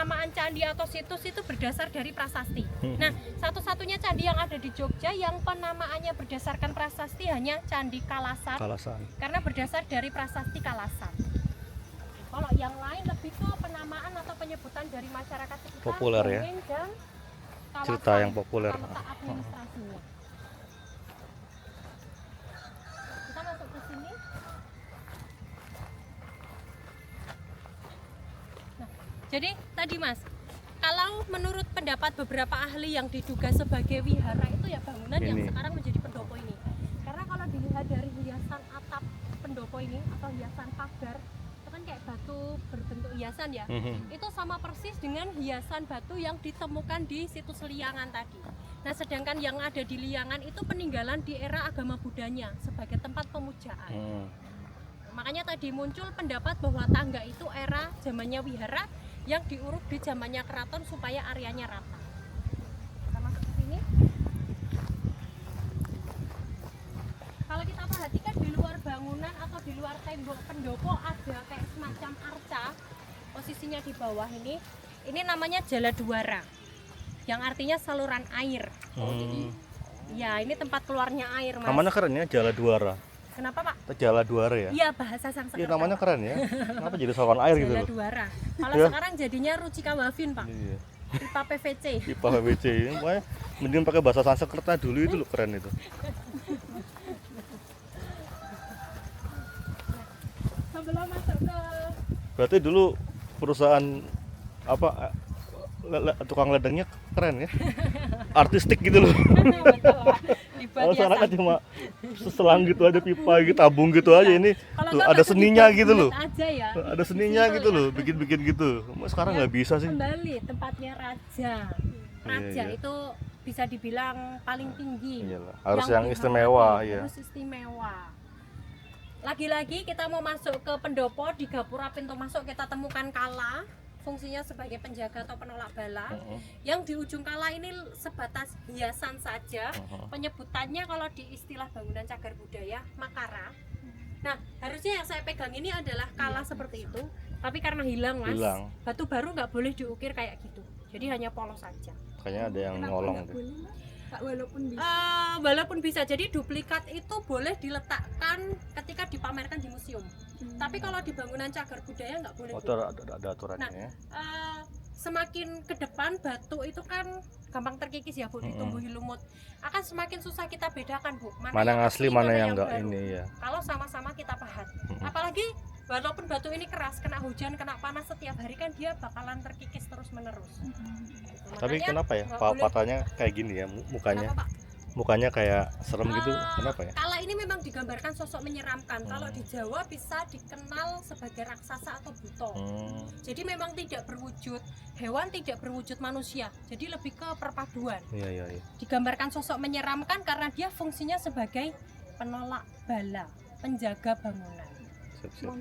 penamaan candi atau situs itu berdasar dari prasasti. Nah, satu-satunya candi yang ada di Jogja yang penamaannya berdasarkan prasasti hanya Candi Kalasan. Karena berdasar dari prasasti Kalasan. Kalau yang lain lebih ke penamaan atau penyebutan dari masyarakat sekitar, populer ya, dan cerita yang populer. letak administrasinya. Kita masuk ke sini. Nah, jadi tadi Mas, kalau menurut pendapat beberapa ahli yang diduga sebagai wihara itu ya bangunan yang sekarang menjadi pendopo ini. Karena kalau dilihat dari hiasan atap pendopo ini atau hiasan pagar, itu kan kayak batu berbentuk hiasan ya. Itu sama persis dengan hiasan batu yang ditemukan di situs Liangan tadi. Nah, sedangkan yang ada di Liangan itu peninggalan di era agama Budanya sebagai tempat pemujaan. Makanya tadi muncul pendapat bahwa tangga itu era zamannya wihara yang diuruk di zamannya keraton supaya areanya rata. Kita masuk ke sini. Kalau kita perhatikan di luar bangunan atau di luar tembok pendopo ada kayak semacam arca, posisinya di bawah ini namanya Jala Duara, yang artinya saluran air. Ya, ini tempat keluarnya air, Mas. Namanya keren ya, Jala Duara. Kenapa, Pak? Jala Duara ya? Iya, bahasa Sanskerta. Iya, namanya keren ya. Kenapa jadi saluran air gitu Jala loh? Duara. Kalau Ya. sekarang jadinya Rucika Wafin, Pak. Iya. Pipa PVC. Pipa PVC ini pokoknya mending pakai bahasa Sanskerta dulu itu loh, keren itu. Sebelum masuk ke Berarti dulu perusahaan apa tukang ledengnya keren ya, artistik gitu loh. betul, Pak. Dibuat Kalau sekarang kan hiasan. cuma seselang gitu aja, pipa gitu, tabung gitu aja. Ini Kalau tuh nggak ada masuk seninya dibuat gitu loh, aja ya. ada seninya Simple gitu ya. loh, bikin-bikin gitu. Sekarang nggak bisa sih. Kembali tempatnya raja. Raja Iya. itu bisa dibilang paling tinggi. Iyalah, harus yang istimewa, dihormati, ya. harus istimewa. Lagi-lagi kita mau masuk ke pendopo, di gapura pintu masuk kita temukan kala, fungsinya sebagai penjaga atau penolak bala. Yang di ujung kala ini sebatas hiasan saja. Penyebutannya kalau di istilah bangunan cagar budaya Makara. Nah, harusnya yang saya pegang ini adalah kala seperti itu, tapi karena hilang, Mas, Hilang. batu baru nggak boleh diukir kayak gitu, jadi hanya polos saja. Kayaknya ada yang nyolong deh. Walaupun bisa, jadi duplikat itu boleh diletakkan ketika dipamerkan di museum. Tapi kalau di bangunan cagar budaya nggak boleh. Oh, ada aturannya ya. Semakin ke depan batu itu kan gampang terkikis ya, Bu, ditumbuhi lumut. Akan semakin susah kita bedakan, Bu, Mana yang asli, mana yang enggak baru. ini ya. Kalau sama-sama kita pahat. Apalagi walaupun batu ini keras, kena hujan, kena panas setiap hari kan dia bakalan terkikis terus-menerus. Tapi Makanya kenapa ya nggak boleh. patahnya kayak gini ya, mukanya? Kenapa, Pak? Mukanya kayak serem gitu, kenapa ya? Kala ini memang digambarkan sosok menyeramkan. Kalau di Jawa bisa dikenal sebagai raksasa atau buto. Jadi memang tidak berwujud hewan, tidak berwujud manusia. Jadi lebih ke perpaduan. Iya. Digambarkan sosok menyeramkan karena dia fungsinya sebagai penolak bala, penjaga bangunan. Siap.